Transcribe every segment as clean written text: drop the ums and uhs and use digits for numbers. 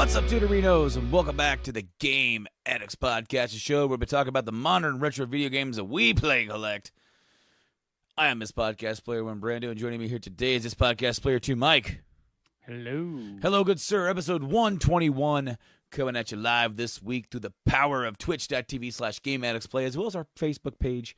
What's up, Tudorinos, and welcome back to the Game Addicts podcast, a show where we talk about the modern retro video games that we play and collect. I am this podcast player, one Brando, and joining me here today is this podcast player 2, Mike. Hello. Hello, good sir. Episode 121 coming at you live this week through the power of twitch.tv/GameAddictsPlay, as well as our Facebook page.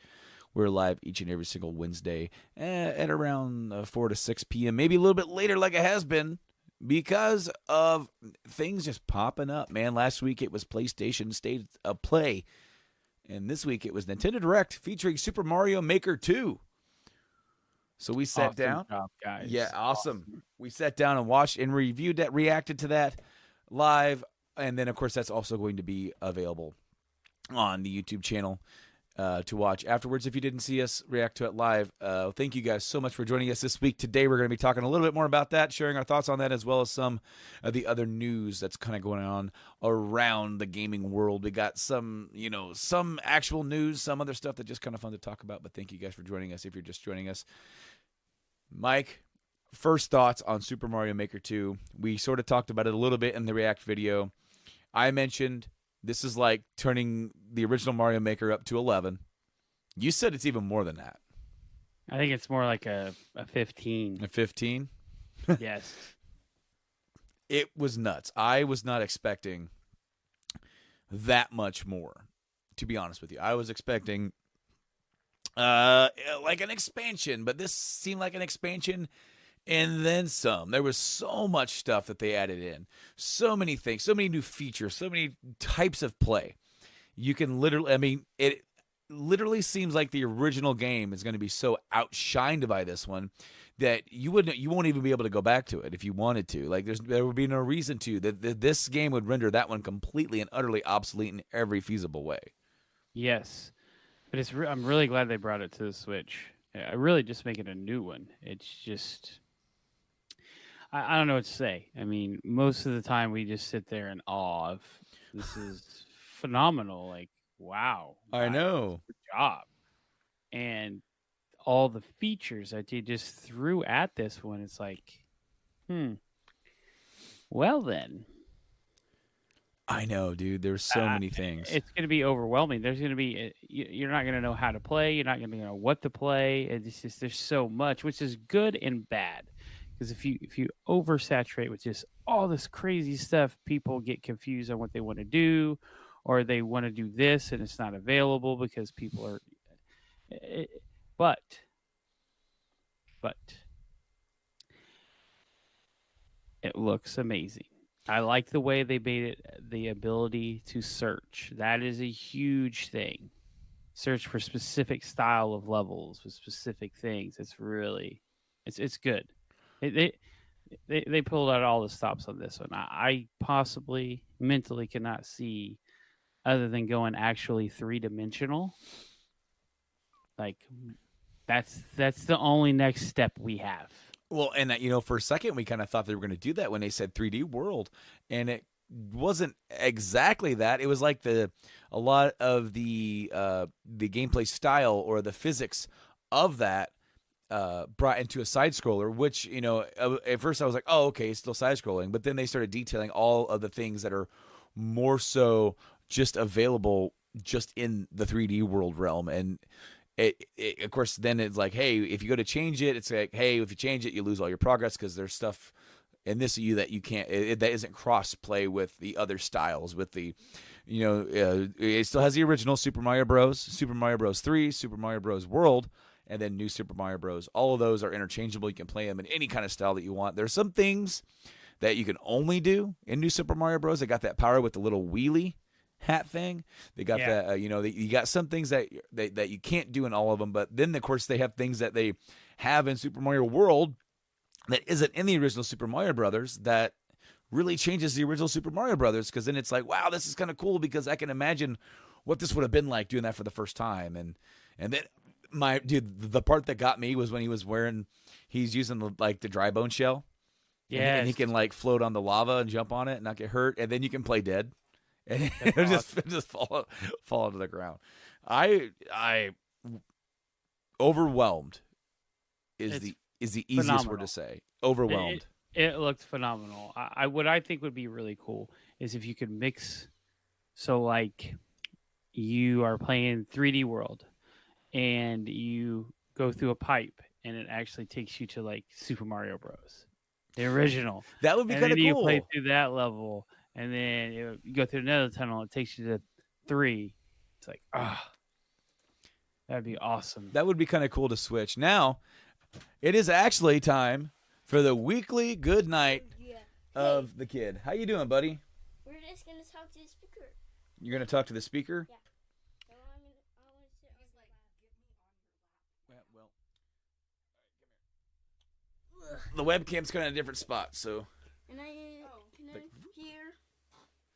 We're live each and every single Wednesday at around 4 to 6 p.m., maybe a little bit later like it has been, because of things just popping up, man. Last week it was PlayStation State of Play, and this week it was Nintendo Direct featuring Super Mario Maker 2. So we sat down. Job, guys. Yeah, awesome. We sat down and watched and reviewed that, reacted to that live, and then, of course, that's also going to be available on the YouTube channel to watch afterwards if you didn't see us react to it live. Thank you guys so much for joining us this week. Today we're going to be talking a little bit more about that, sharing our thoughts on that, as well as some of the other news that's kind of going on around the gaming world. We got some actual news, some other stuff that's just kind of fun to talk about, but thank you guys for joining us if you're just joining us. Mike, first thoughts on Super Mario Maker 2. We sort of talked about it a little bit in the React video. I mentioned this is like turning the original Mario Maker up to 11. You said it's even more than that. I think it's more like a 15. A 15? Yes. It was nuts. I was not expecting that much more, to be honest with you. I was expecting like an expansion, but this seemed like an expansion and then some. There was so much stuff that they added in. So many things, so many new features, so many types of play. You can literally, it literally seems like the original game is going to be so outshined by this one that you won't even be able to go back to it if you wanted to. Like there would be no reason to. That this game would render that one completely and utterly obsolete in every feasible way. Yes. But I'm really glad they brought it to the Switch. I really just make it a new one. It's just, I don't know what to say. I mean, most of the time we just sit there in awe of, this is phenomenal. Like, wow. I know. Good job. And all the features that you just threw at this one, it's like, well then. I know, dude. There's so many things. It's going to be overwhelming. There's going to be, you're not going to know how to play. You're not going to know what to play. It's just, there's so much, which is good and bad. Because if you oversaturate with just all this crazy stuff, people get confused on what they want to do, or they want to do this and it's not available because people are. But it looks amazing. I like the way they made it, the ability to search. That is a huge thing. Search for specific style of levels with specific things. It's really, it's good. They pulled out all the stops on this one. I possibly mentally cannot see other than going actually 3-dimensional. Like that's the only next step we have. Well, and that, for a second we kind of thought they were going to do that when they said 3D world, and it wasn't exactly that. It was like a lot of the gameplay style or the physics of that brought into a side scroller, which, at first I was like, oh, okay, it's still side scrolling, but then they started detailing all of the things that are more so just available just in the 3D world realm. And it of course, then it's like, hey, if you go to change it, it's like, hey, if you change it, you lose all your progress because there's stuff in this that you can't, that isn't cross play with the other styles. With the, it still has the original Super Mario Bros, Super Mario Bros 3, Super Mario Bros World, and then New Super Mario Bros. All of those are interchangeable. You can play them in any kind of style that you want. There's some things that you can only do in New Super Mario Bros. They got that power with the little wheelie hat thing. They got that, you got some things that you can't do in all of them. But then, of course, they have things that they have in Super Mario World that isn't in the original Super Mario Brothers that really changes the original Super Mario Brothers, because then it's like, wow, this is kind of cool, because I can imagine what this would have been like doing that for the first time. And then the part that got me was when he's using the dry bone shell. Yeah, and he can like float on the lava and jump on it and not get hurt, and then you can play dead and just fall to the ground. I overwhelmed is the easiest phenomenal word to say. Overwhelmed. It looked phenomenal. What I think would be really cool is if you could mix, so like you are playing 3D World and you go through a pipe and it actually takes you to like Super Mario Bros. The original. That would be kind of cool. You play through that level, and then you go through another tunnel. It takes you to 3. It's like, that'd be awesome. That would be kind of cool to switch. Now, it is actually time for the weekly good night of the kid. How you doing, buddy? We're just going to talk to the speaker. You're going to talk to the speaker? Yeah. So I want to sit on your lap. Well, the webcam's kind of in a different spot, so. And can I hear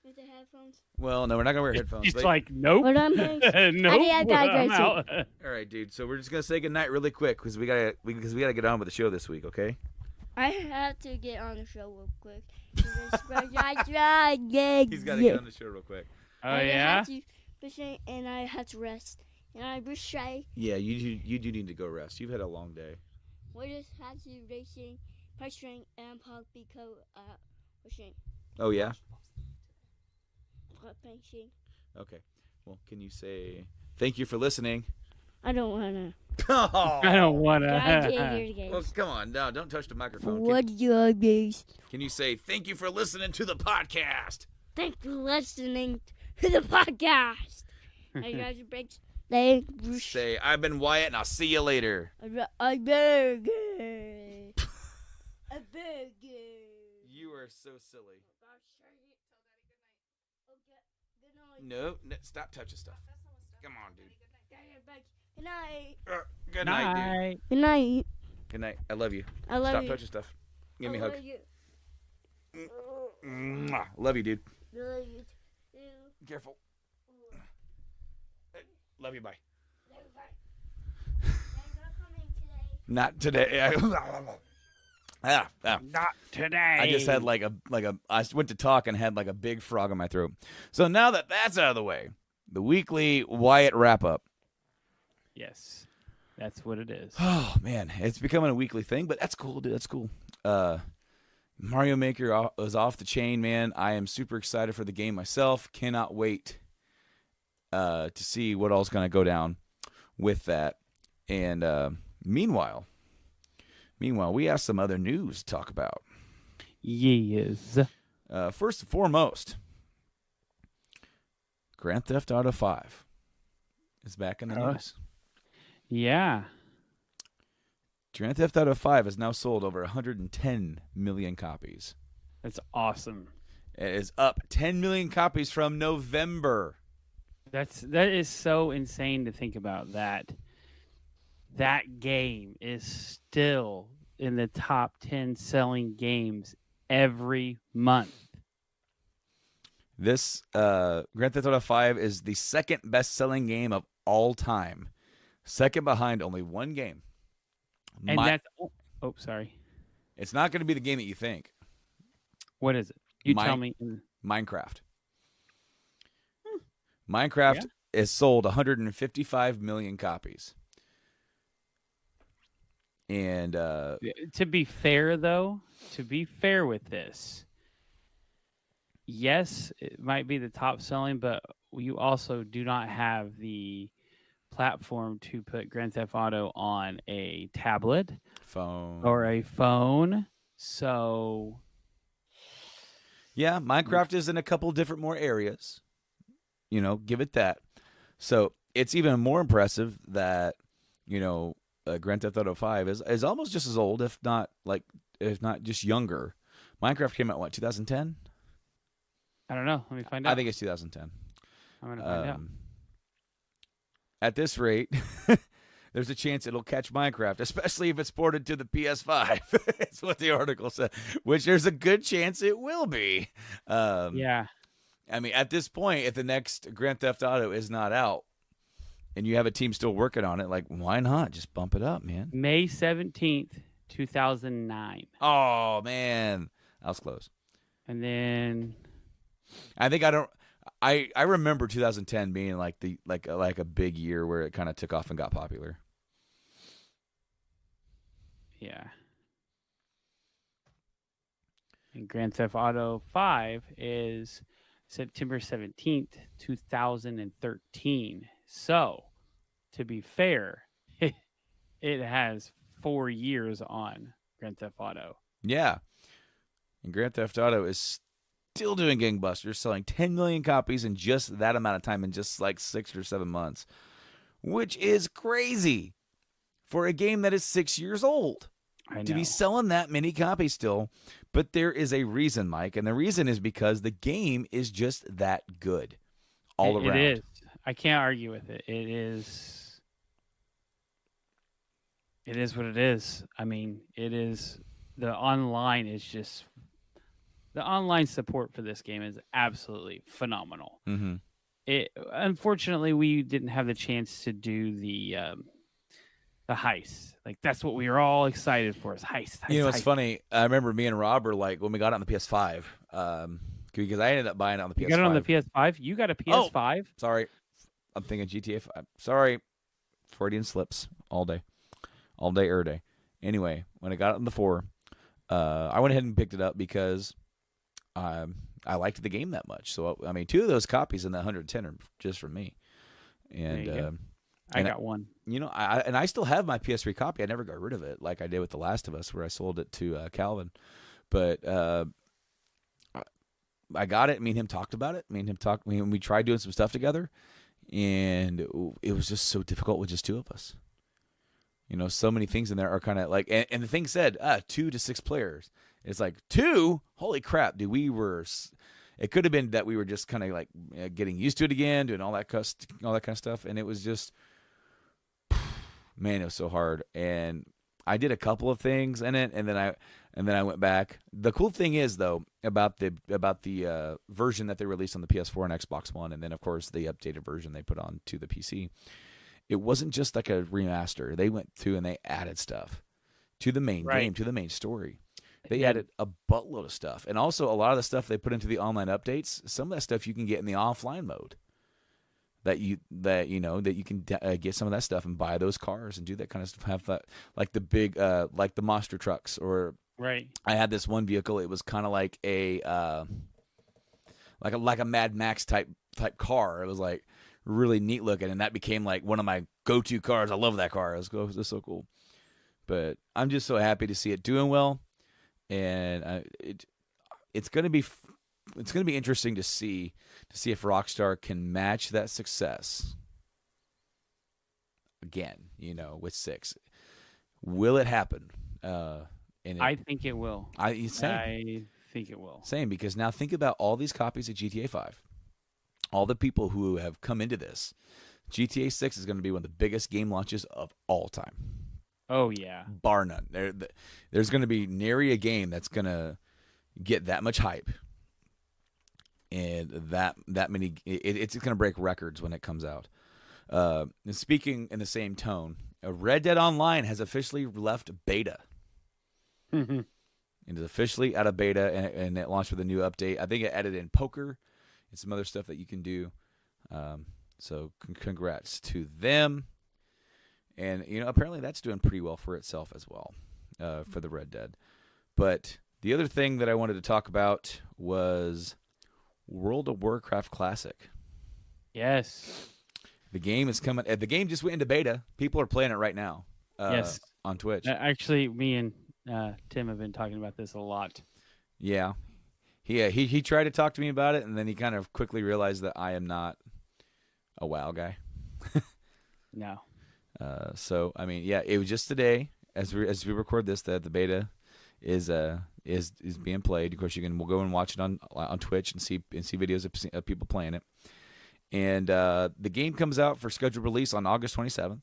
with the headphones? Well, no, we're not going to wear headphones. He's like, nope. Hold on, thanks. Nope. I gotta go out. All right, dude. So we're just going to say good night really quick, because we gotta get on with the show this week, okay? I have to get on the show real quick. He's He's got to get on the show real quick. Oh, yeah? And I have to rest. And I wish Yeah, you do need to go rest. You've had a long day. we just had to racing, pressuring, and pop because pushing. Oh, yeah? Punching. Okay. Well, can you say thank you for listening? I don't wanna. Oh, I don't want I can't to. hear the game. well, come on. No, don't touch the microphone. What your games? Can you say thank you for listening to the podcast? Thanks for listening to the podcast. I got your breaks. Thank you. Say I've been Wyatt, and I'll see you later. A burger. A burger. You are so silly. Good night. No, stop touching stuff. Come on, dude. Good night. Good night, dude. Good night. Good night. I love you. I love Stop you. touching stuff. Give me a I hug. love you. Mwah. Love you, dude. Love you too. Careful. Love you. Bye. Not today. Not today. I just had I went to talk and had like a big frog in my throat. So now that that's out of the way, the weekly Wyatt wrap up. Yes, that's what it is. Oh man, it's becoming a weekly thing, but that's cool, dude. That's cool. Mario Maker was off the chain, man. I am super excited for the game myself. Cannot wait to see what all's going to go down with that. And meanwhile, we have some other news to talk about. Yes. First and foremost, Grand Theft Auto 5 is back in the news. Yeah. Grand Theft Auto 5 has now sold over 110 million copies. That's awesome. It is up 10 million copies from November. That is so insane to think about that. That game is still in the top 10 selling games every month. This Grand Theft Auto 5 is the second best-selling game of all time. Second behind only one game. And that's sorry. It's not going to be the game that you think. What is it? You tell me. Minecraft. Minecraft has sold 155 million copies. And to be fair, though, with this, yes, it might be the top selling, but you also do not have the platform to put Grand Theft Auto on a tablet, phone, or a phone. So, yeah, Minecraft is in a couple different more areas. You know, give it that. So it's even more impressive that, Grand Theft Auto 5 is almost just as old, if not just younger. Minecraft came out, what, 2010? I don't know. Let me find out. I think it's 2010. I'm going to find out. At this rate, there's a chance it'll catch Minecraft, especially if it's ported to the PS5. That's what the article said, which there's a good chance it will be. Yeah. I mean, at this point, if the next Grand Theft Auto is not out and you have a team still working on it, like, why not? Just bump it up, man. May 17th, 2009. Oh, man. I was close. And then I remember 2010 being like a big year where it kind of took off and got popular. yeah. And Grand Theft Auto 5 is September 17th, 2013. So, to be fair, it has 4 years on Grand Theft Auto. Yeah. And Grand Theft Auto is still doing gangbusters, selling 10 million copies in just that amount of time in just like 6 or 7 months, which is crazy for a game that is 6 years old. I know. To be selling that many copies still. But there is a reason, Mike, and the reason is because the game is just that good all around. It is. I can't argue with it. It is what it is. I mean, it is. The online support for this game is absolutely phenomenal. Mm-hmm. Unfortunately, we didn't have the chance to do the heist. Like, that's what we were all excited for, is heist. You know, it's heist. funny. I remember me and Rob were like, when we got it on the PS5, because I ended up buying it on the PS5. You got it on the PS5? You got a PS5? Sorry. I'm thinking GTA 5. Sorry. Freudian slips all day. All day, day. Anyway, when I got it on the 4, I went ahead and picked it up because I liked the game that much. So, I mean, 2 of those copies in that 110 are just for me. And I got one. You know, I still have my PS3 copy. I never got rid of it like I did with The Last of Us, where I sold it to Calvin. But I got it. Me and him talked about it. We tried doing some stuff together, and it was just so difficult with just 2 of us. You know, so many things in there are kind of like, and the thing said 2 to 6 players. It's like 2. Holy crap, dude! It could have been that we were just kind of like getting used to it again, doing all that kind of stuff, and it was just, man, it was so hard. And I did a couple of things in it, and then I went back. The cool thing is, though, about the version that they released on the PS4 and Xbox One, and then of course the updated version they put on to the PC. It wasn't just like a remaster. They went through and they added stuff to the main game, to the main story. They added a buttload of stuff, and also a lot of the stuff they put into the online updates. Some of that stuff you can get in the offline mode. That you can get some of that stuff and buy those cars and do that kind of stuff. Have that, like the big like the monster trucks, or right. I had this one vehicle. It was kind of like a Mad Max type car. It was like really neat looking, and that became like one of my go-to cars. I love that car. It was so cool. But I'm just so happy to see it doing well, and it's going to be interesting to see if Rockstar can match that success again. You know, with 6, will it happen? I think it will. I think it will. Same, because now think about all these copies of GTA 5. All the people who have come into this. GTA 6 is going to be one of the biggest game launches of all time. Oh, yeah. Bar none. There's going to be nary a game that's going to get that much hype. And that many, it's going to break records when it comes out. And speaking in the same tone, Red Dead Online has officially left beta. Mm-hmm. It is officially out of beta, and it launched with a new update. I think it added in poker and some other stuff that you can do. So congrats to them. And, you know, apparently that's doing pretty well for itself as well, for the Red Dead. But the other thing that I wanted to talk about was World of Warcraft Classic. Yes. The game is coming. The game just went into beta. People are playing it right now. Yes. On Twitch. Actually, me and Tim have been talking about this a lot. Yeah. He tried to talk to me about it, and then he kind of quickly realized that I am not a WoW guy. No. So I mean, yeah, it was just today as we record this that the beta is is being played. Of course, we'll go and watch it on Twitch and see videos of people playing it. And the game comes out for scheduled release on August 27th.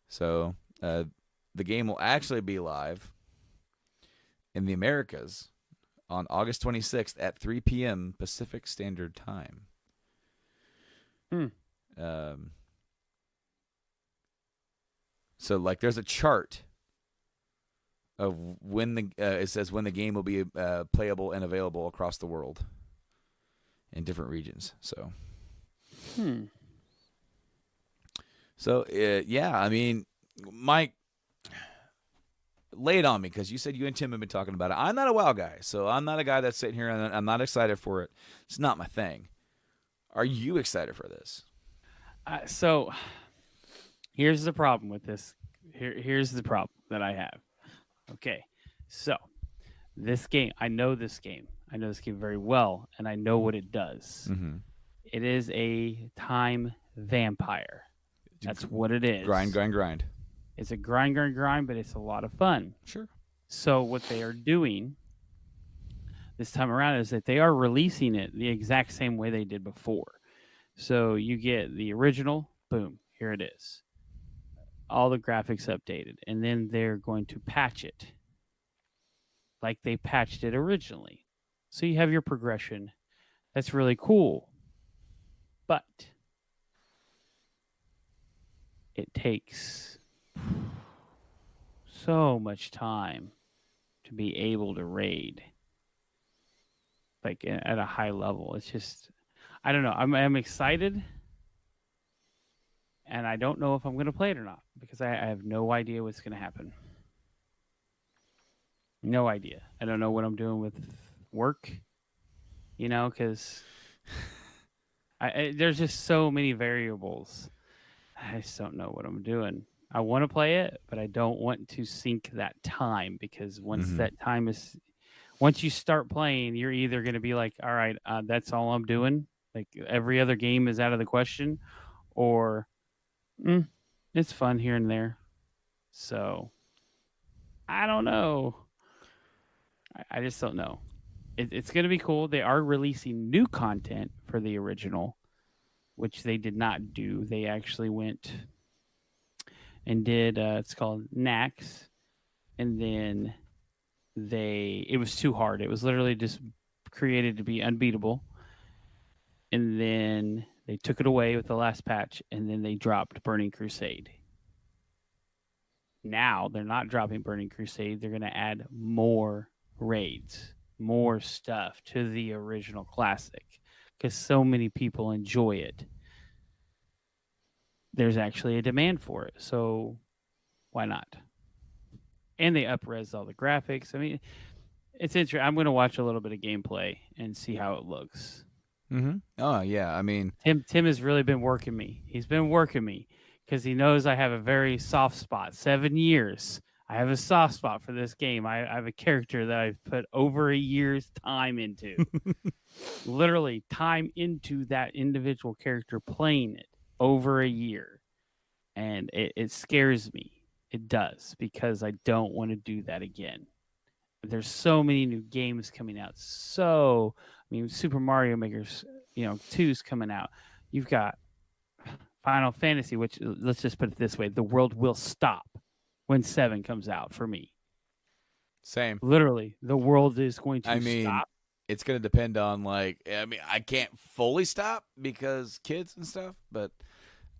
So the game will actually be live in the Americas on August 26th at 3 p.m. Pacific Standard Time. So like there's a chart of when it says when the game will be playable and available across the world in different regions. So yeah, I mean, Mike, lay it on me, because you said you and Tim have been talking about it. I'm not a WoW guy, so I'm not a guy that's sitting here and I'm not excited for it. It's not my thing. Are you excited for this? So here's the problem with this. Here's the problem that I have. Okay, so this game, I know this game very well, and I know what it does. Mm-hmm. It is a time vampire. That's what it is. Grind. It's a grind, but it's a lot of fun. Sure. So what they are doing this time around is that they are releasing it the exact same way they did before. So you get the original, boom, here it is. All the graphics updated. And then they're going to patch it like they patched it originally. So you have your progression. That's really cool. But it takes so much time to be able to raid like at a high level. It's just, I don't know. I'm excited, and I don't know if I'm going to play it or not, because I have no idea what's going to happen. No idea. I don't know what I'm doing with work, because there's just so many variables. I just don't know what I'm doing. I want to play it, but I don't want to sink that time, because once that time is, once you start playing, you're either going to be like, all right, that's all I'm doing. Like every other game is out of the question, or it's fun here and there. So I don't know. I just don't know. It's going to be cool. They are releasing new content for the original, which they did not do. They actually went and did, it's called Nax. And then it was too hard. It was literally just created to be unbeatable. And then they took it away with the last patch, and then they dropped Burning Crusade. Now they're not dropping Burning Crusade. They're going to add more raids, more stuff to the original classic, because so many people enjoy it. There's actually a demand for it, so why not? And they up-res all the graphics. I mean, it's interesting. I'm going to watch a little bit of gameplay and see how it looks. Mm-hmm. Oh, yeah. I mean, Tim has really been working me. He's been working me because he knows I have a very soft spot. 7 years. I have a soft spot for this game. I have a character that I've put over a year's time into. Literally time into that individual character, playing it over a year. And it scares me. It does, because I don't want to do that again. There's so many new games coming out. So, I mean, Super Mario Maker's, 2's coming out. You've got Final Fantasy, which, let's just put it this way, the world will stop when 7 comes out for me. Same. Literally, the world is going to stop. It's going to depend on, I can't fully stop because kids and stuff, but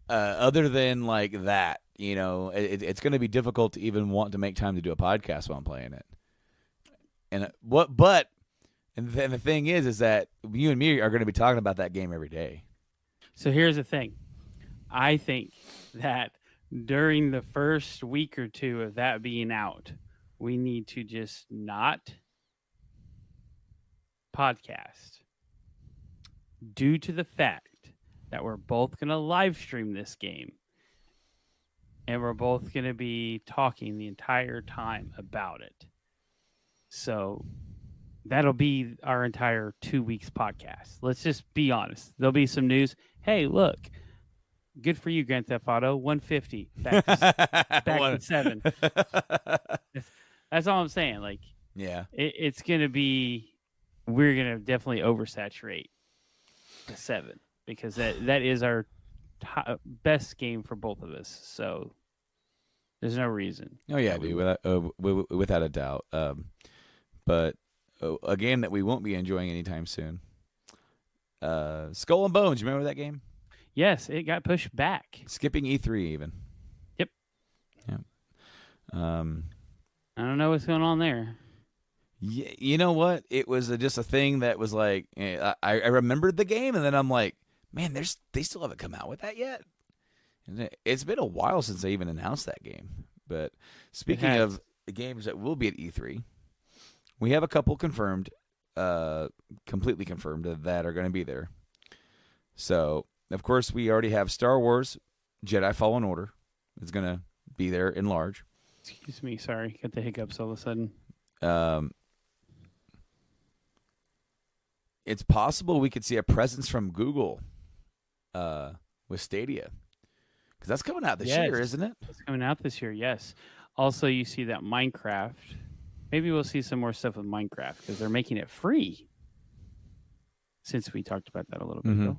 other than that, it's going to be difficult to even want to make time to do a podcast while I'm playing it. And the thing is that you and me are going to be talking about that game every day. So here's the thing. I think that during the first week or two of that being out, we need to just not podcast, due to the fact that we're both going to live stream this game, and we're both going to be talking the entire time about it. So that'll be our entire 2 weeks podcast. Let's just be honest. There'll be some news. Hey, look, good for you, Grand Theft Auto 150 back to 7. That's all I'm saying. Yeah. It's going to be, we're going to definitely oversaturate the 7 because that is our best game for both of us. So there's no reason. Oh yeah, dude, without a doubt. But a game that we won't be enjoying anytime soon. Skull and Bones. You remember that game? Yes, it got pushed back. Skipping E3 even. Yep. Yeah. I don't know what's going on there. Yeah, you know what? It was just a thing that was like I remembered the game, and then I'm like, man, they still haven't come out with that yet. And it's been a while since they even announced that game. But speaking of the games that will be at E3, we have a couple confirmed, completely confirmed that are going to be there. So, of course, we already have Star Wars Jedi Fallen Order. It's going to be there in large. Excuse me, sorry. Got the hiccups all of a sudden. It's possible we could see a presence from Google with Stadia. Because that's coming out this year, isn't it? It's coming out this year, yes. Also, you see that Minecraft. Maybe we'll see some more stuff with Minecraft because they're making it free. Since we talked about that a little bit ago.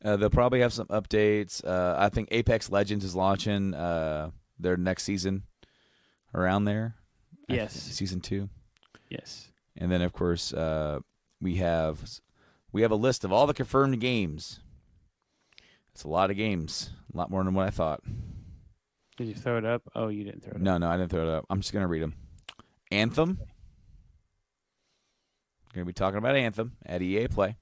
They'll probably have some updates. I think Apex Legends is launching their next season around there. Yes. Season 2. Yes. And then, of course, we have a list of all the confirmed games. It's a lot of games. A lot more than what I thought. Did you throw it up? Oh, you didn't throw it up. No, I didn't throw it up. I'm just going to read them. Anthem. Going to be talking about Anthem at EA Play.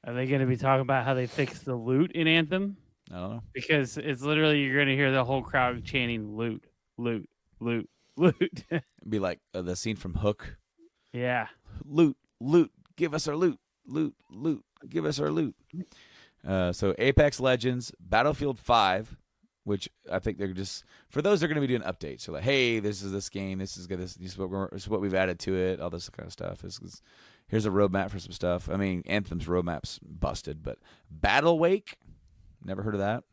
Are they going to be talking about how they fixed the loot in Anthem? I don't know. Because it's literally, you're going to hear the whole crowd chanting loot, loot, loot, loot. It'd be like the scene from Hook. Yeah. Loot, loot, give us our loot. Loot, loot, give us our loot. So Apex Legends, Battlefield 5, which I think they're just, for those they're going to be doing updates. So like, hey, this is this game. This is what we've added to it. All this kind of stuff. Here's a roadmap for some stuff. I mean, Anthem's roadmap's busted, but Battle Wake, never heard of that.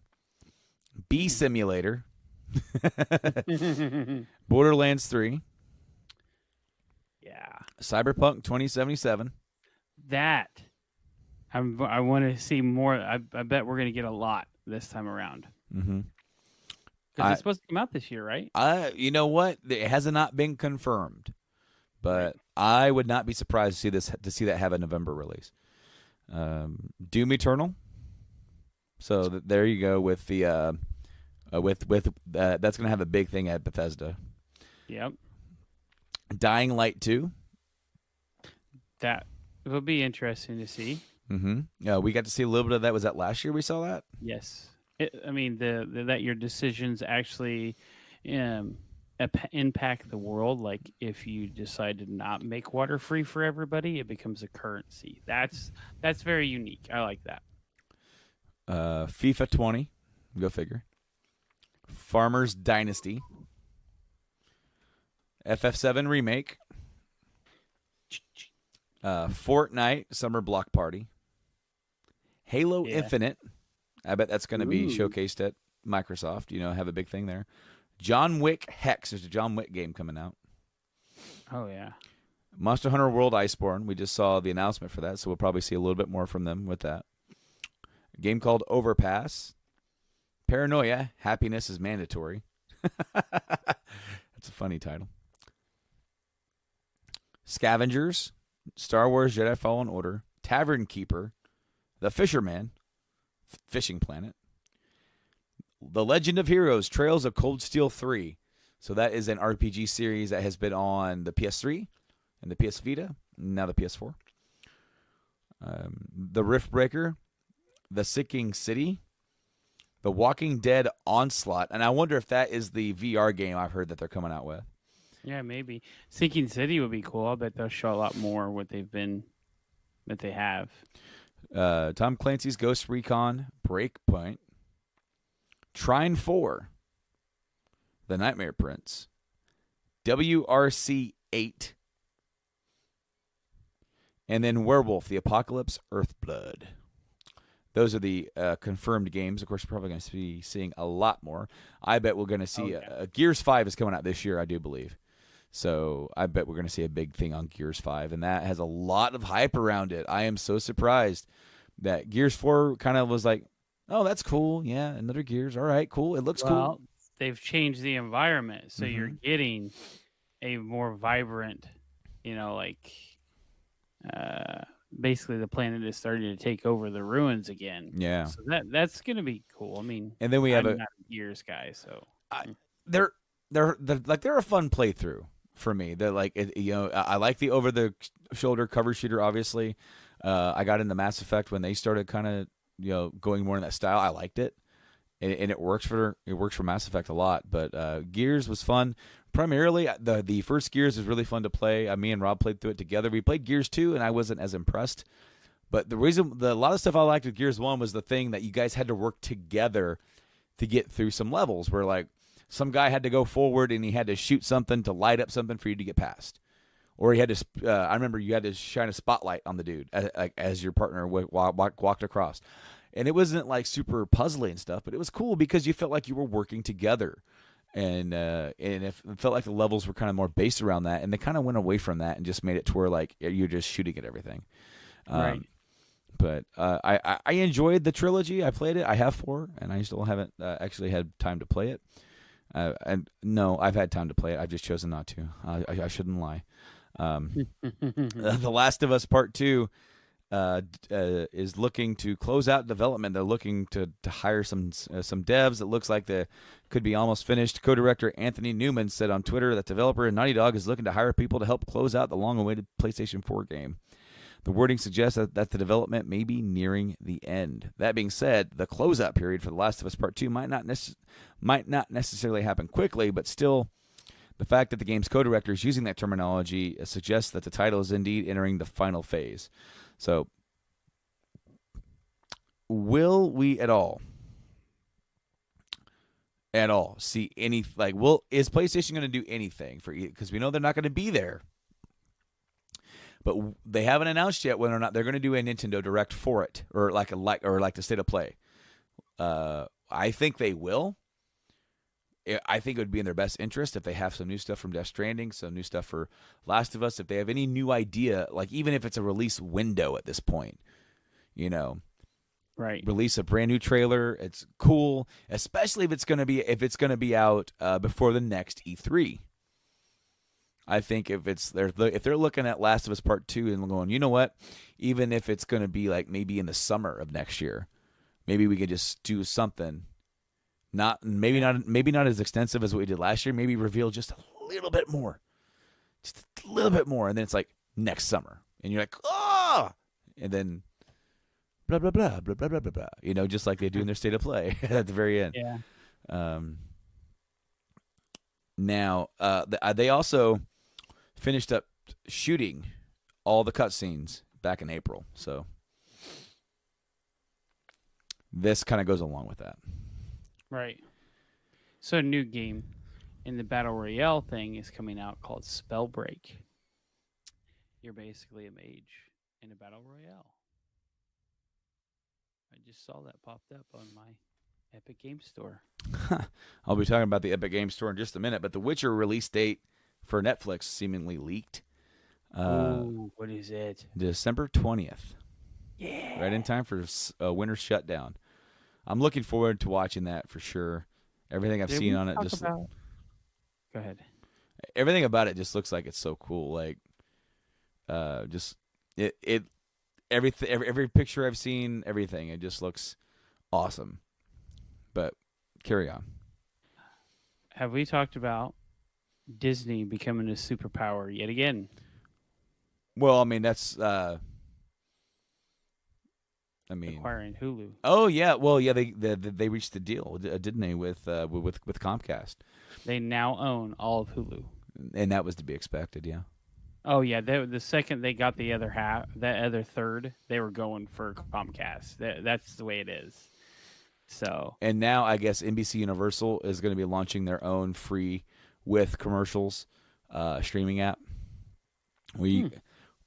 Bee Simulator, Borderlands 3, Yeah. Cyberpunk 2077. That. I want to see more. I bet we're going to get a lot this time around. Mm-hmm. Because it's supposed to come out this year, right? You know what? It has not been confirmed, but I would not be surprised to see that have a November release. Doom Eternal. So there you go with the that's going to have a big thing at Bethesda. Yep. Dying Light 2. That will be interesting to see. Mm-hmm. We got to see a little bit of that. Was that last year we saw that? Yes. I mean, that your decisions actually impact the world. Like if you decide to not make water free for everybody, it becomes a currency. That's very unique. I like that. FIFA 20. Go figure. Farmers Dynasty. FF7 Remake. Fortnite Summer Block Party. Halo Infinite. I bet that's going to be showcased at Microsoft. Have a big thing there. John Wick Hex. There's a John Wick game coming out. Oh, yeah. Monster Hunter World Iceborne. We just saw the announcement for that, so we'll probably see a little bit more from them with that. A game called Overpass. Paranoia. Happiness is Mandatory. That's a funny title. Scavengers. Star Wars Jedi Fallen Order. Tavern Keeper. The Fisherman. Fishing Planet. The Legend of Heroes, Trails of Cold Steel 3. So that is an RPG series that has been on the PS3 and the PS Vita, now the PS4. The Riftbreaker, The Sinking City, The Walking Dead Onslaught. And I wonder if that is the VR game I've heard that they're coming out with. Yeah, maybe. Sinking City would be cool. I bet they'll show a lot more that they have. Tom Clancy's Ghost Recon Breakpoint, Trine 4, The Nightmare Prince, WRC 8, and then Werewolf, The Apocalypse, Earthblood. Those are the confirmed games. Of course, we're probably going to be seeing a lot more. I bet we're going to see Gears 5 is coming out this year, I do believe. So I bet we're going to see a big thing on Gears 5, and that has a lot of hype around it. I am so surprised that Gears 4 kind of was like, oh, that's cool. Yeah, another Gears. All right, cool. It looks Well, cool. they've changed the environment, so you're Mhm. getting a more vibrant, basically the planet is starting to take over the ruins again. Yeah. So that's gonna be cool. I mean, And then we have I'm not a Gears guy, so I, they're they're a fun playthrough for me. They're like I like the over the shoulder cover shooter. Obviously, I got into Mass Effect when they started kind of going more in that style. I liked it, and it works for Mass Effect a lot. But Gears was fun. Primarily, the first Gears was really fun to play. Me and Rob played through it together. We played Gears 2, and I wasn't as impressed. But a lot of stuff I liked with Gears 1 was the thing that you guys had to work together to get through some levels where like some guy had to go forward and he had to shoot something to light up something for you to get past. Or he had to, I remember you had to shine a spotlight on the dude as your partner walked across. And it wasn't like super puzzly and stuff, but it was cool because you felt like you were working together. And it felt like the levels were kind of more based around that. And they kind of went away from that and just made it to where like you're just shooting at everything. right. But I enjoyed the trilogy. I played it. I have 4, and I still haven't actually had time to play it. And no, I've had time to play it. I've just chosen not to. I shouldn't lie. The Last of Us Part 2 is looking to close out development. They're looking to hire some devs. It looks like they could be almost finished. Co-director Anthony Newman said on Twitter that developer Naughty Dog is looking to hire people to help close out the long-awaited PlayStation 4 game. The wording suggests that the development may be nearing the end. That being said, the closeout period for The Last of Us Part 2 might not necessarily happen quickly, but still, the fact that the game's co-director is using that terminology suggests that the title is indeed entering the final phase. So, will we at all see any, is PlayStation going to do anything for you? Because we know they're not going to be there. But they haven't announced yet whether or not they're going to do a Nintendo Direct for it, or like the State of Play. I think they will. I think it would be in their best interest if they have some new stuff from Death Stranding, some new stuff for Last of Us. If they have any new idea, like even if it's a release window at this point, Right. release a brand new trailer. It's cool, especially if it's going to be out before the next E3. I think if they're looking at Last of Us Part 2 and going, you know what, even if it's going to be like maybe in the summer of next year, maybe we could just do something. Maybe not as extensive as what we did last year. Maybe reveal just a little bit more, and then it's like next summer, and you're like, oh, and then blah blah blah blah blah blah blah blah. Just like they do in their State of Play at the very end. Yeah. Now they also finished up shooting all the cutscenes back in April, so this kind of goes along with that. Right. So a new game in the Battle Royale thing is coming out called Spellbreak. You're basically a mage in a Battle Royale. I just saw that popped up on my Epic Game Store. I'll be talking about the Epic Game Store in just a minute, but the Witcher release date for Netflix seemingly leaked. What is it? December 20th. Yeah. Right in time for winter shutdown. I'm looking forward to watching that for sure. Everything I've seen on it just Go ahead. Everything about it just looks like it's so cool. Like every picture I've seen, everything, it just looks awesome. But carry on. Have we talked about Disney becoming a superpower yet again? Well, I mean that's acquiring Hulu. Oh yeah, well yeah, they reached the deal, didn't they, with Comcast? They now own all of Hulu, and that was to be expected. Yeah. Oh yeah, the second they got the other half, that other third, they were going for Comcast. That's the way it is. So. And now I guess NBC Universal is going to be launching their own free with commercials streaming app.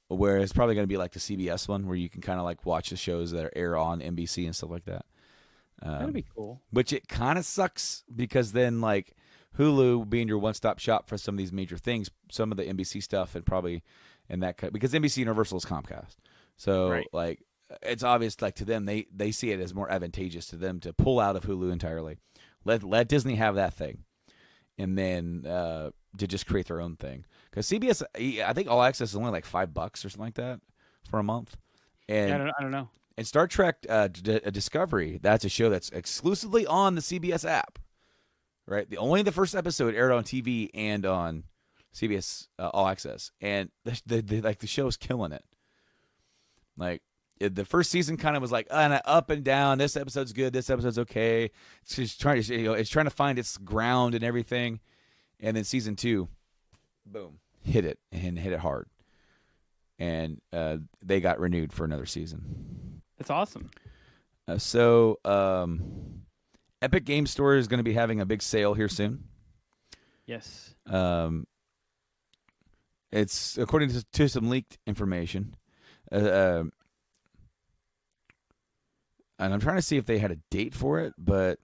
Where it's probably going to be like the CBS one, where you can kind of like watch the shows that air on NBC and stuff like that. That'd be cool. Which it kind of sucks because then like Hulu being your one-stop shop for some of these major things, some of the NBC stuff, and probably in that because NBC Universal is Comcast, so Right. like it's obvious like to them they see it as more advantageous to them to pull out of Hulu entirely, let Disney have that thing, and then to just create their own thing because CBS I think All Access is only like $5 or something like that for a month, and I don't know. and Star Trek Discovery, that's a show that's exclusively on the CBS app, right? The first episode aired on TV and on CBS All Access, and the show is killing it. Like the first season kind of was like up and down. This episode's good. This episode's okay. It's just trying to it's trying to find its ground and everything, and then season 2, boom, hit it hard, and they got renewed for another season. That's awesome. So Epic Game Store is going to be having a big sale here soon. Yes. It's according to some leaked information. And I'm trying to see if they had a date for it, but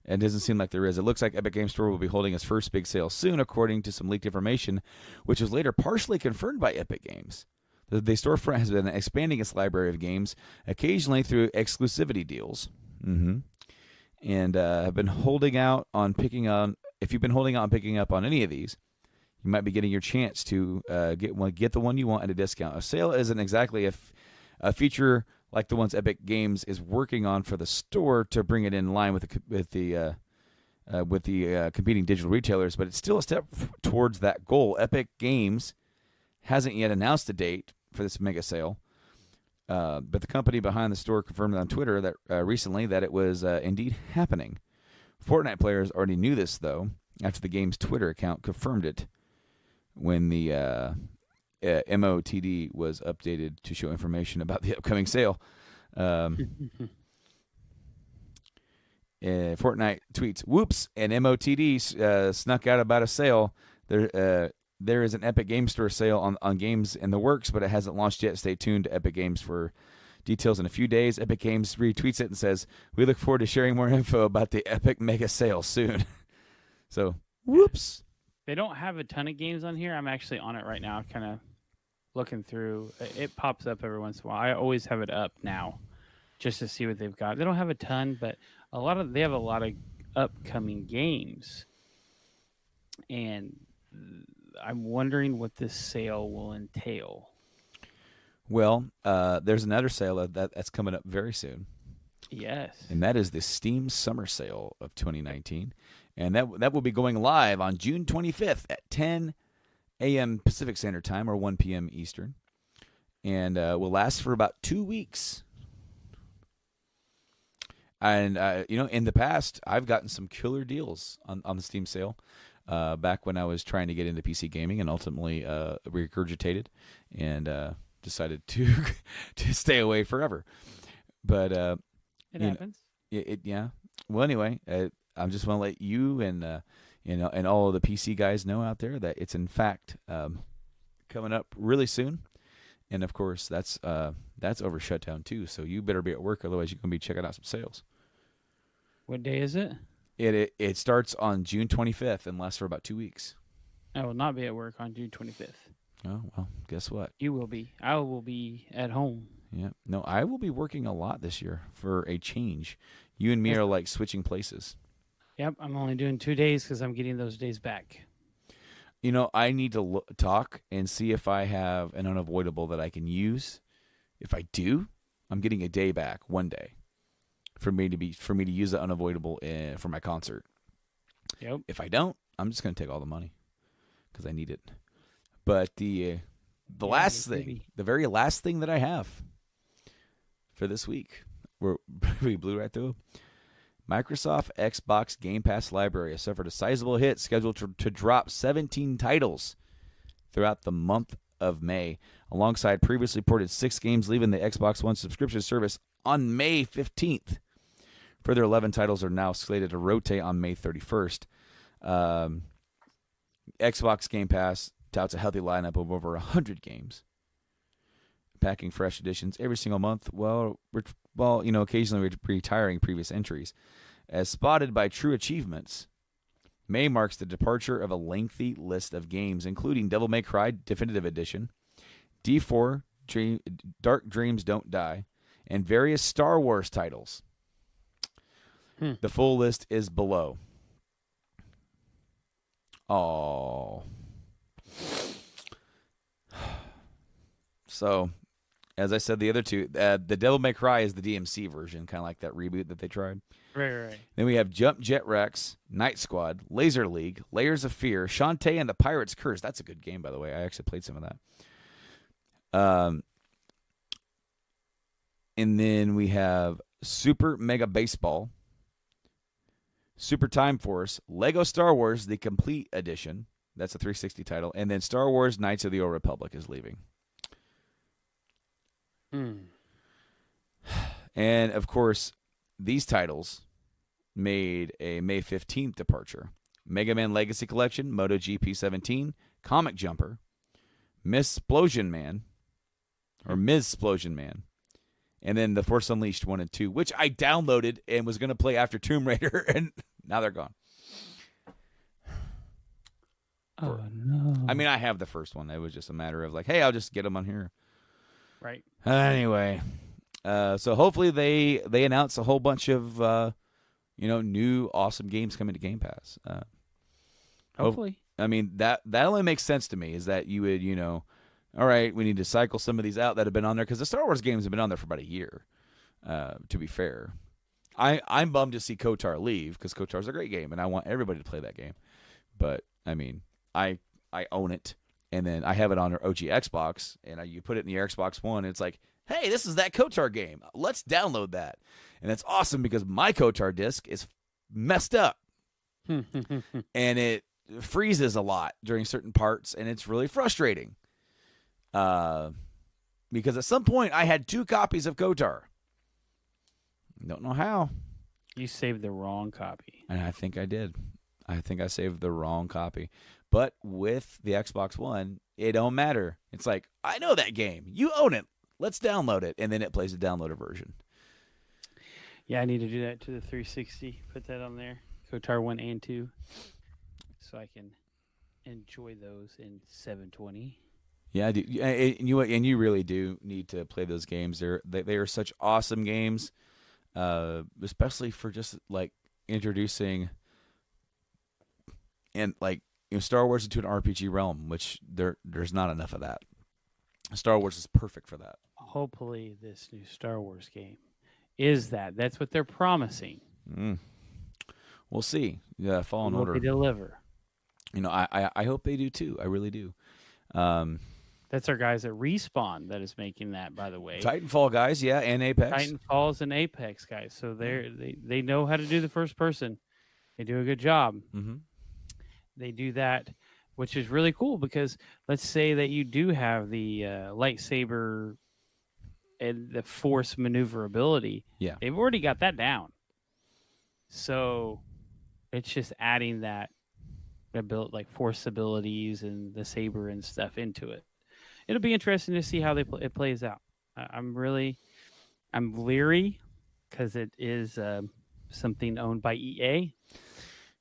it doesn't seem like there is. It looks like Epic Game Store will be holding its first big sale soon, according to some leaked information, which was later partially confirmed by Epic Games. The storefront has been expanding its library of games, occasionally through exclusivity deals, and have been holding out on picking on. If you've been holding out on picking up on any of these, you might be getting your chance to get the one you want at a discount. A sale isn't exactly a feature like the ones Epic Games is working on for the store to bring it in line with the competing digital retailers, but it's still a step towards that goal. Epic Games hasn't yet announced a date for this mega sale, but the company behind the store confirmed on Twitter that recently that it was indeed happening. Fortnite players already knew this, though, after the game's Twitter account confirmed it when the MOTD was updated to show information about the upcoming sale. Fortnite tweets, "Whoops!" and MOTD snuck out about a sale. There is an Epic Game Store sale on games in the works, but it hasn't launched yet. Stay tuned to Epic Games for details in a few days. Epic Games retweets it and says, "We look forward to sharing more info about the Epic Mega Sale soon." So, whoops. They don't have a ton of games on here. I'm actually on it right now, kind of looking through. It pops up every once in a while. I always have it up now just to see what they've got. They don't have a ton, but they have a lot of upcoming games. And I'm wondering what this sale will entail. Well, there's another sale that's coming up very soon. Yes. And that is the Steam Summer Sale of 2019. And that will be going live on June 25th at 10 a.m. Pacific Standard Time or 1 p.m. Eastern. And will last for about 2 weeks. And, in the past, I've gotten some killer deals on the Steam sale. Back when I was trying to get into PC gaming and ultimately regurgitated and decided to stay away forever. But it happens. Yeah. Well, anyway, I just want to let you and all of the PC guys know out there that it's in fact coming up really soon. And of course, that's over shutdown too. So you better be at work, otherwise you're gonna be checking out some sales. What day is it? It starts on June 25th and lasts for about 2 weeks. I will not be at work on June 25th. Oh, well, guess what? You will be. I will be at home. Yeah. No, I will be working a lot this year for a change. You and me are like switching places. Yep, I'm only doing 2 days because I'm getting those days back. I need to talk and see if I have an unavoidable that I can use. If I do, I'm getting a day back, 1 day. For me to use the unavoidable for my concert. Yep. If I don't, I'm just going to take all the money because I need it. But the very last thing that I have for this week, we blew right through. Microsoft Xbox Game Pass library has suffered a sizable hit, scheduled to drop 17 titles throughout the month of May, alongside previously ported 6 games leaving the Xbox One subscription service on May 15th. Further 11 titles are now slated to rotate on May 31st. Xbox Game Pass touts a healthy lineup of over 100 games, packing fresh additions every single month, while occasionally retiring previous entries. As spotted by True Achievements, May marks the departure of a lengthy list of games, including Devil May Cry Definitive Edition, D4, Dark Dreams Don't Die, and various Star Wars titles. The full list is below. Oh. So, as I said, the other two, the Devil May Cry is the DMC version, kind of like that reboot that they tried. Right. Then we have Jump Jet Rex, Night Squad, Laser League, Layers of Fear, Shantae and the Pirate's Curse. That's a good game, by the way. I actually played some of that. And then we have Super Mega Baseball, Super Time Force, Lego Star Wars, the Complete Edition. That's a 360 title. And then Star Wars Knights of the Old Republic is leaving. And, of course, these titles made a May 15th departure. Mega Man Legacy Collection, MotoGP 17, Comic Jumper, Ms. Splosion Man, and then The Force Unleashed 1 and 2, which I downloaded and was going to play after Tomb Raider, and now they're gone. Oh, no. I mean, I have the first one. It was just a matter of like, hey, I'll just get them on here. Right. Anyway, so hopefully they announce a whole bunch of new awesome games coming to Game Pass. Hopefully. I mean, that only makes sense to me is that you would, all right, we need to cycle some of these out that have been on there because the Star Wars games have been on there for about a year, to be fair. I'm bummed to see KOTOR leave because KOTOR's a great game and I want everybody to play that game. But, I mean, I own it. And then I have it on our OG Xbox, and you put it in the Xbox One, and it's like, hey, this is that KOTOR game. Let's download that. And that's awesome because my KOTOR disc is messed up. And it freezes a lot during certain parts, and it's really frustrating. Because at some point, I had 2 copies of KOTOR. Don't know how. You saved the wrong copy. And I think I did. I think I saved the wrong copy. But with the Xbox One, it don't matter. It's like, I know that game. You own it. Let's download it. And then it plays the downloaded version. Yeah, I need to do that to the 360. Put that on there. KOTOR 1 and 2. So I can enjoy those in 720. Yeah, I do. And you really do need to play those games. They are such awesome games, especially for just like introducing and like Star Wars into an RPG realm, which there's not enough of that. Star Wars is perfect for that. Hopefully, this new Star Wars game is that. That's what they're promising. We'll see. Yeah, Fallen Order. They deliver. I hope they do too. I really do. That's our guys at Respawn that is making that, by the way. Titanfall guys, yeah, and Apex. Titanfall's and Apex guys. So they know how to do the first person. They do a good job. Mm-hmm. They do that, which is really cool because let's say that you do have the lightsaber and the force maneuverability. Yeah. They've already got that down. So it's just adding that like force abilities and the saber and stuff into it. It'll be interesting to see how it plays out. I'm leery because it is something owned by EA.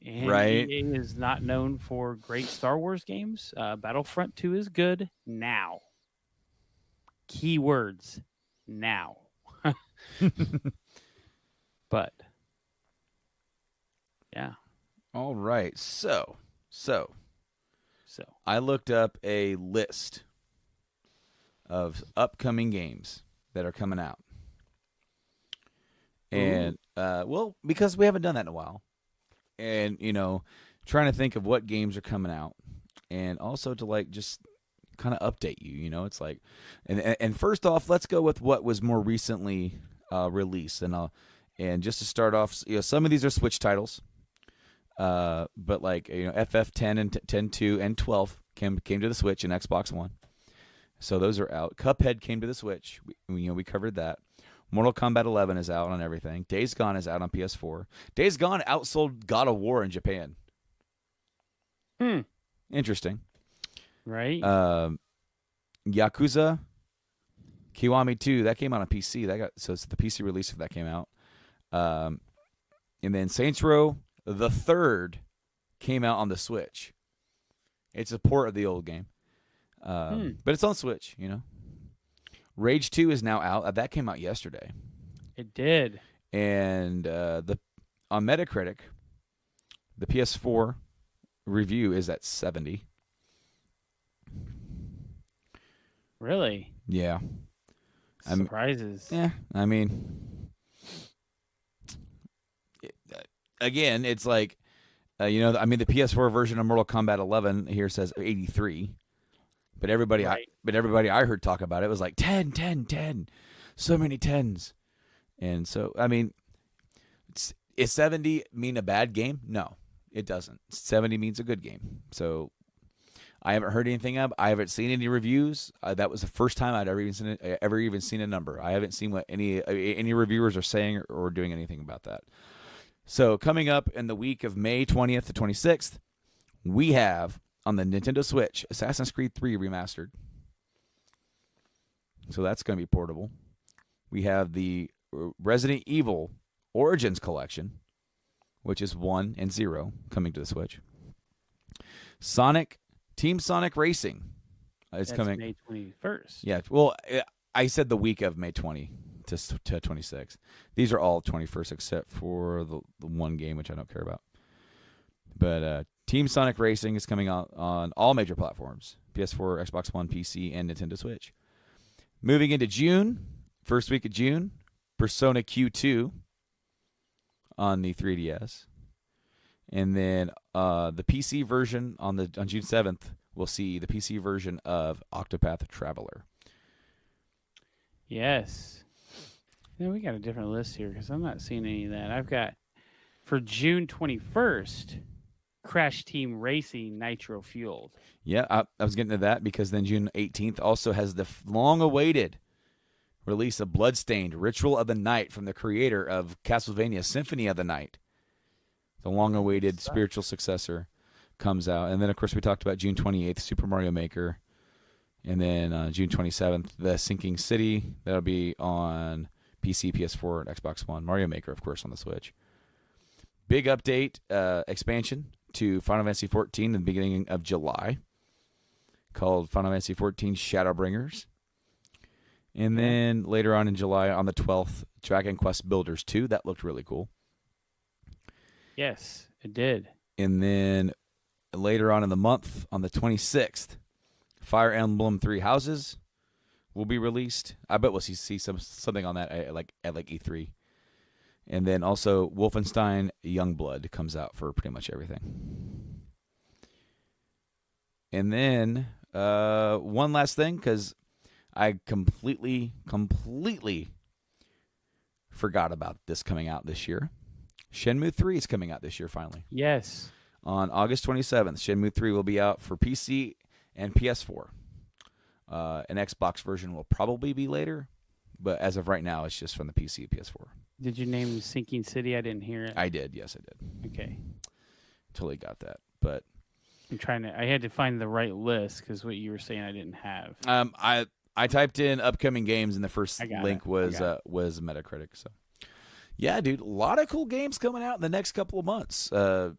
And right. EA is not known for great Star Wars games. Battlefront 2 is good now. Keywords now. But yeah. All right. So I looked up a list of upcoming games that are coming out. And because we haven't done that in a while. And, trying to think of what games are coming out and also to like just kind of update you, it's like, and first off, let's go with what was more recently released. And just to start off, some of these are Switch titles, but like, FF10 and 10-2 and 12 came to the Switch and Xbox One. So those are out. Cuphead came to the Switch. We covered that. Mortal Kombat 11 is out on everything. Days Gone is out on PS4. Days Gone outsold God of War in Japan. Interesting. Right. Yakuza Kiwami 2, that came out on PC. So it's the PC release of that came out. And then Saints Row the Third came out on the Switch. It's a port of the old game, but it's on Switch. Rage 2 is now out. That came out yesterday. It did. And on Metacritic, the PS4 review is at 70. Really? Yeah. Surprises. Yeah, I mean, again, it's like, the PS4 version of Mortal Kombat 11 here says 83, but everybody I heard talk about it was like 10, 10, 10, so many tens, and so I mean, is 70 mean a bad game? No, it doesn't. 70 means a good game. So I haven't heard anything of. I haven't seen any reviews. That was the first time I'd ever even seen a number. I haven't seen what any reviewers are saying or doing anything about that. So coming up in the week of May 20th to 26th, we have on the Nintendo Switch Assassin's Creed 3 Remastered. So that's going to be portable. We have the Resident Evil Origins Collection, which is 1 and 0, coming to the Switch. Team Sonic Racing is coming May 21st. Yeah, well, I said the week of May 20 to 26. These are all 21st except for the one game, which I don't care about. But Team Sonic Racing is coming out on all major platforms: PS4, Xbox One, PC, and Nintendo Switch. Moving into June, first week of June, Persona Q2 on the 3DS. And then the PC version on June 7th, we'll see the PC version of Octopath Traveler. Yes. Yeah, we got a different list here because I'm not seeing any of that. I've got, for June 21st, Crash Team Racing Nitro Fueled. Yeah, I was getting to that because then June 18th also has the long-awaited release of Bloodstained Ritual of the Night from the creator of Castlevania Symphony of the Night. The long-awaited spiritual successor comes out. And then, of course, we talked about June 28th, Super Mario Maker. And then June 27th, The Sinking City. That'll be on PC, PS4, and Xbox One. Mario Maker, of course, on the Switch. Big update, expansion to Final Fantasy XIV in the beginning of July, called Final Fantasy XIV Shadowbringers. And then later on in July, on the 12th, Dragon Quest Builders 2. That looked really cool. Yes, it did. And then later on in the month, on the 26th, Fire Emblem 3 Houses will be released. I bet we'll see something on that at E3. And then also Wolfenstein Youngblood comes out for pretty much everything. And then one last thing, because I completely forgot about this coming out this year. Shenmue 3 is coming out this year finally. Yes. On August 27th, Shenmue 3 will be out for PC and PS4. An Xbox version will probably be later, but as of right now, it's just from the PC and PS4. Did you name Sinking City? I didn't hear it. I did. Yes, I did. Okay. Totally got that. But I had to find the right list because what you were saying I didn't have. I typed in upcoming games, and the first link was Metacritic. So, yeah, dude, a lot of cool games coming out in the next couple of months. A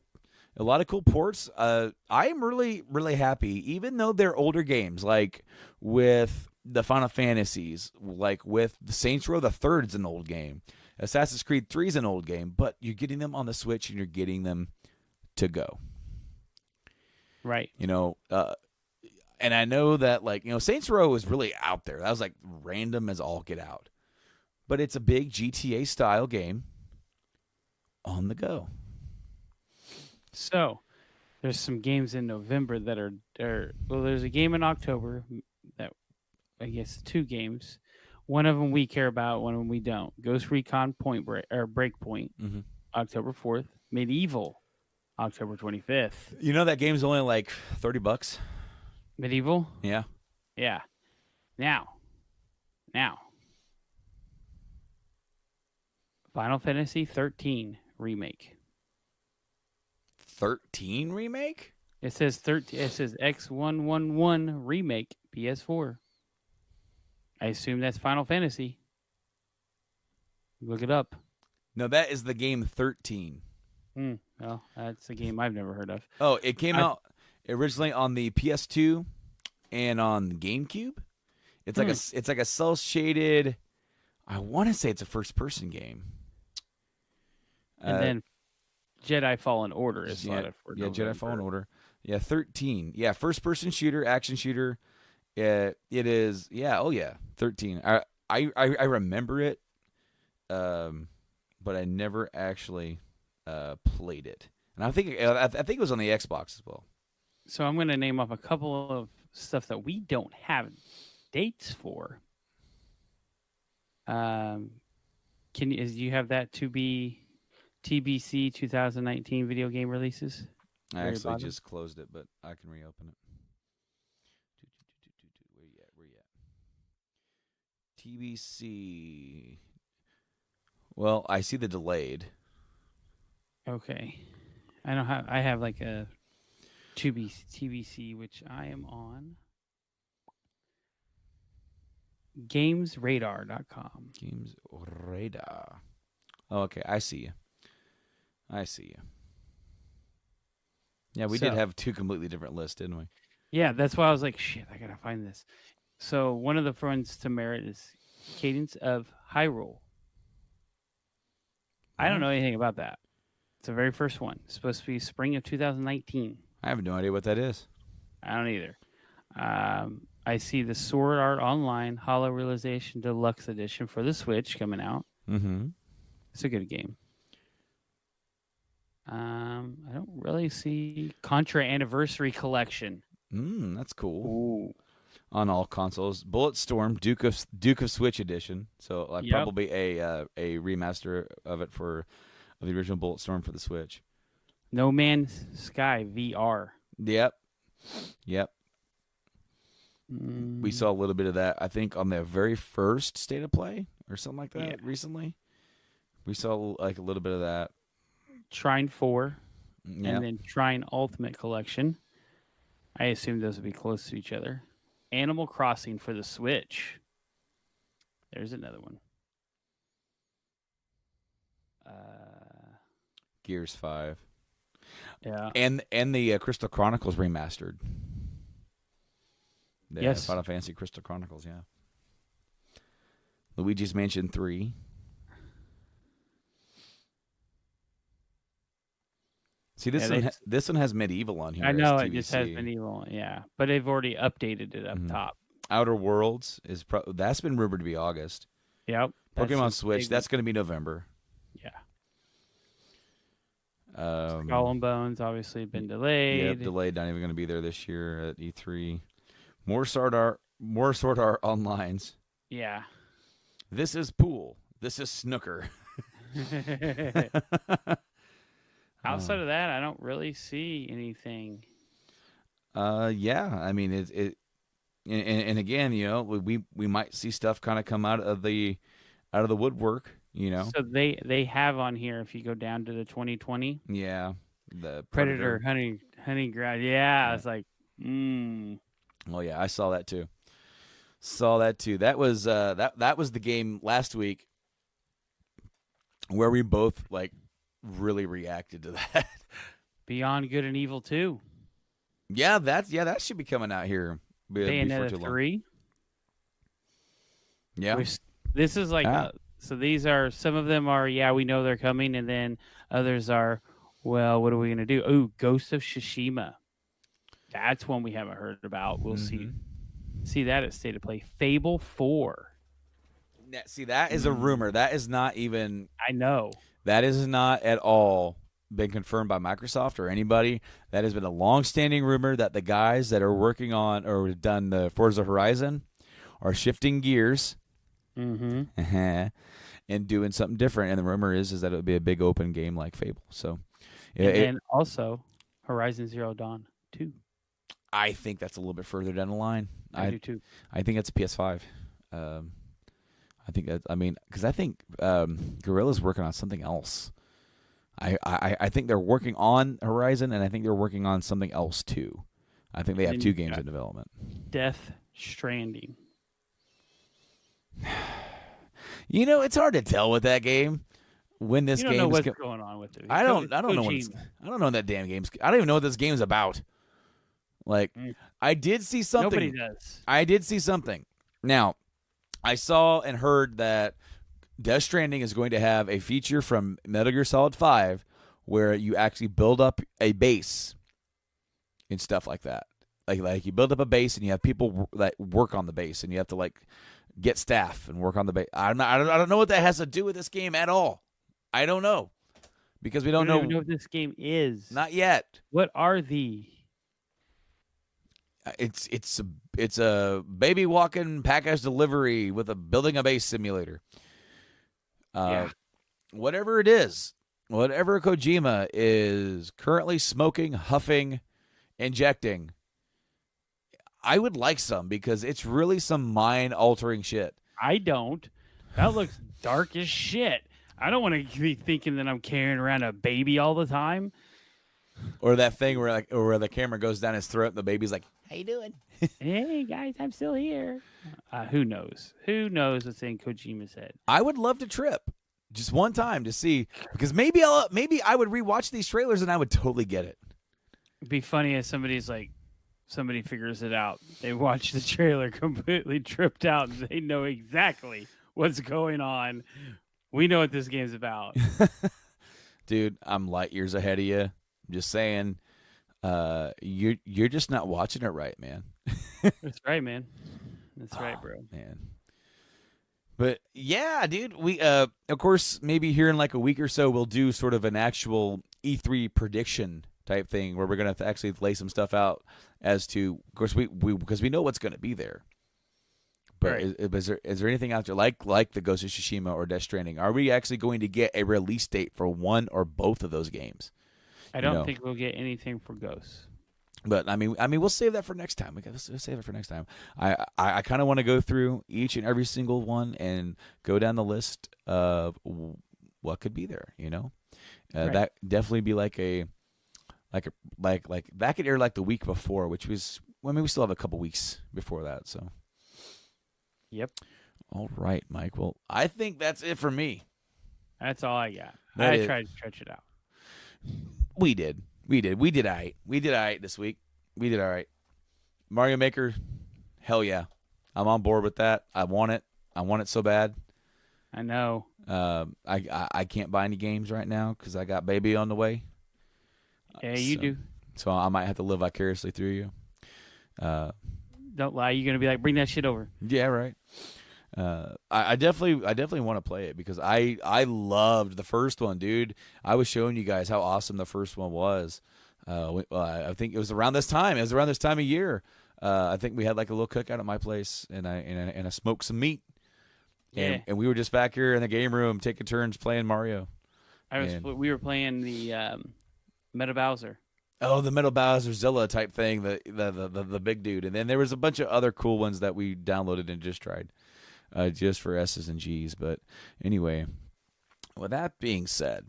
lot of cool ports. I am really, really happy, even though they're older games, like with the Final Fantasies, like with the Saints Row the Third's an old game. Assassin's Creed 3 is an old game, but you're getting them on the Switch and you're getting them to go. Right. And I know that, Saints Row was really out there. That was, random as all get out. But it's a big GTA-style game on the go. So, there's some games in November that are there's a game in October that, I guess, 2 games. One of them we care about, one of them we don't. Ghost Recon Breakpoint, October 4th. Medieval, October 25th. You know that game's only $30. Medieval? Yeah. Yeah. Now. Final Fantasy 13 remake. 13 remake? It says X111 remake PS4. I assume that's Final Fantasy. Look it up. No, that is the game 13. Well, that's a game I've never heard of. Oh, it came out originally on the PS2 and on the GameCube. It's like a cel shaded. I want to say it's a first person game. And then Jedi Fallen Order is Jedi Fallen Order. Yeah, 13. Yeah, first person shooter, action shooter. It is. Yeah. Oh yeah, 13. I remember it, but I never actually played it. And I think it was on the Xbox as well. So I'm going to name off a couple of stuff that we don't have dates for. Do you have that to be TBC 2019 video game releases? I actually just closed it, but I can reopen it. Where you at? TBC. Well, I see the delayed. Okay. I have like a TBC, which I am on. GamesRadar.com. GamesRadar. Oh, okay. I see you. Yeah, we did have two completely different lists, didn't we? Yeah, that's why I was like, shit, I gotta find this. So one of the ones to merit is Cadence of Hyrule. I don't know anything about that. It's the very first one. It's supposed to be spring of 2019. I have no idea what that is. I don't either. I see the Sword Art Online Hollow Realization Deluxe Edition for the Switch coming out. Mm-hmm. It's a good game. I don't really see Contra Anniversary Collection. That's cool. Ooh. On all consoles, Bulletstorm Duke of Switch Edition. So probably a remaster of it of the original Bulletstorm for the Switch. No Man's Sky VR. Yep. We saw a little bit of that, I think, on the very first State of Play or something like that recently. We saw like a little bit of that. Trine 4, and then Trine Ultimate Collection. I assume those would be close to each other. Animal Crossing for the Switch. There's another one. Gears 5. Yeah. And the Crystal Chronicles remastered. Yes. Final Fantasy Crystal Chronicles, yeah. Luigi's Mansion 3. See, this one has medieval on here. I know it just has medieval, yeah, but they've already updated it up top. Outer Worlds that's been rumored to be August. Yep. Pokemon Switch, that's going to be November. Yeah. Skull and Bones obviously been delayed. Yep, delayed. Not even going to be there this year at E3. More Sword Art Onlines. Yeah. This is pool. This is snooker. Outside of that, I don't really see anything. Yeah. I mean, and again, we might see stuff kind of come out of the woodwork, So they have on here, if you go down to the 2020. Yeah. The Predator hunting ground. Yeah. It's like, Well, yeah, I saw that too. That was that was the game last week where we both really reacted to that. Beyond Good and Evil 2. Yeah, that should be coming out here before too long. 3. Yeah. This is so these are, some of them are, we know they're coming, and then others are, well, what are we going to do? Oh, Ghost of Tsushima. That's one we haven't heard about. We'll see that at State of Play. Fable 4. See, that is a rumor. That is not even... I know. That is not at all been confirmed by Microsoft or anybody. That has been a long-standing rumor that the guys that are working on or done the Forza Horizon are shifting gears and doing something different. And the rumor is that it would be a big open game like Fable. So, and also Horizon Zero Dawn 2. I think that's a little bit further down the line. I do too. I think it's a PS5. I think that, because I think Guerrilla's working on something else. I think they're working on Horizon, and I think they're working on something else too. I think they have 2 games in development. Death Stranding. It's hard to tell with that game. when this You don't game know is. what's going on with it. I don't know when Kojima. I don't know that damn game's. I don't even know what this game's about. Like, I did see something. Nobody does. I did see something. Now, I saw and heard that Death Stranding is going to have a feature from Metal Gear Solid 5 where you actually build up a base and stuff like that. Like you build up a base and you have people that work on the base and you have to like get staff and work on the base. I don't know what that has to do with this game at all. I don't know because we don't even know what this game is. Not yet. What are the? It's a baby walking package delivery with a building a base simulator. Yeah. Whatever it is, whatever Kojima is currently smoking, huffing, injecting, I would like some because it's really some mind-altering shit. I don't. That looks dark as shit. I don't want to be thinking that I'm carrying around a baby all the time. Or that thing where the camera goes down his throat and the baby's like, "How you doing?" Hey guys, I'm still here. Who knows? Who knows what's in Kojima's head? I would love to trip just one time to see because maybe I would rewatch these trailers and I would totally get it. It'd be funny if somebody figures it out. They watch the trailer completely tripped out and they know exactly what's going on. We know what this game's about. Dude, I'm light years ahead of you. I'm just saying, you're just not watching it right, man. That's right, man. That's right, bro. Man. But yeah, dude, we of course maybe here in like a week or so we'll do sort of an actual E3 prediction type thing where we're gonna have to actually lay some stuff out as to, of course, we because we know what's gonna be there. But Right. is there anything out there like the Ghost of Tsushima or Death Stranding? Are we actually going to get a release date for one or both of those games? I don't think we'll get anything for Ghosts. But I mean, we'll save that for next time. Let's save it for next time. I kind of want to go through each and every single one and go down the list of what could be there. Right. That definitely be like that could air like the week before, which was we still have a couple weeks before that. So, Yep. all right, Mike. Well, I think that's it for me. That's all I got. That I is- tried to stretch it out. We did all right. We did all right this week. We did all right. Mario Maker, hell yeah. I'm on board with that. I want it. I want it so bad. I know. I can't buy any games right now because I got baby on the way. Yeah, you do. So I might have to live vicariously through you. Don't lie. You're gonna be like, bring that shit over. Yeah, right. I definitely want to play it because I loved the first one, dude. I was showing you guys how awesome the first one was. I think it was around this time. It was around this time of year. I think we had like a little cookout at my place, and I smoked some meat. Yeah. And we were just back here in the game room taking turns playing Mario. We were playing the Meta Bowser. Oh, the Metal Bowser Zilla type thing, the big dude, and then there was a bunch of other cool ones that we downloaded and just tried, just for S's and G's. But anyway, with that being said,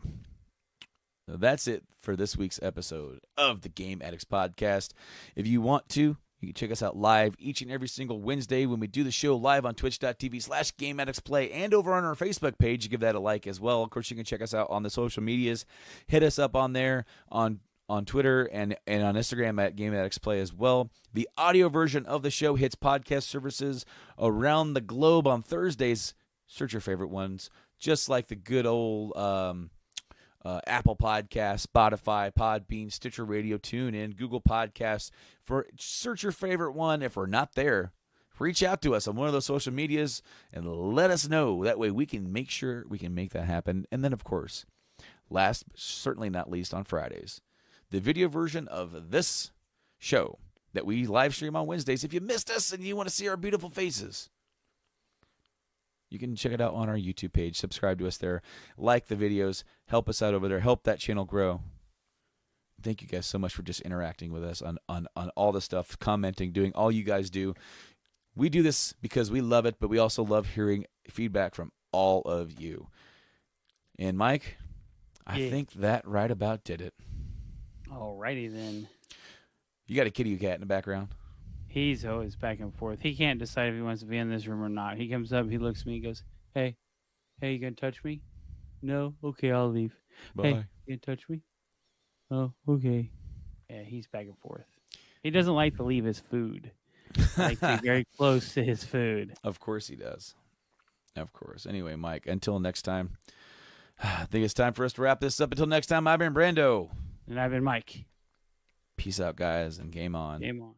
that's it for this week's episode of the Game Addicts Podcast. If you want to, you can check us out live each and every single Wednesday when we do the show live on twitch.tv/GameAddictsPlay and over on our Facebook page. You give that a like as well. Of course, you can check us out on the social medias. Hit us up on there on Twitter and on Instagram at Game Addicts Play as well. The audio version of the show hits podcast services around the globe on Thursdays. Search your favorite ones, just like the good old Apple Podcasts, Spotify, Podbean, Stitcher Radio, TuneIn, Google Podcasts. Search your favorite one. If we're not there, reach out to us on one of those social medias and let us know. That way we can make sure we can make that happen. And then, of course, last but certainly not least, on Fridays, the video version of this show that we live stream on Wednesdays. If you missed us and you want to see our beautiful faces, you can check it out on our YouTube page. Subscribe to us there. Like the videos. Help us out over there. Help that channel grow. Thank you guys so much for just interacting with us on all the stuff, commenting, doing all you guys do. We do this because we love it, but we also love hearing feedback from all of you. And Mike, I think that right about did it. Alrighty then. You got a kitty cat in the background? He's always back and forth. He can't decide if he wants to be in this room or not. He comes up, he looks at me, he goes, hey, you gonna touch me? No, okay, I'll leave. Bye. Hey, can't touch me. Oh, okay. Yeah, he's back and forth. He doesn't like to leave his food. He likes to be very close to his food. Of course he does. Of course. Anyway, Mike, until next time, I think it's time for us to wrap this up. Until next time, I've been Brando. And I've been Mike. Peace out, guys, and game on. Game on.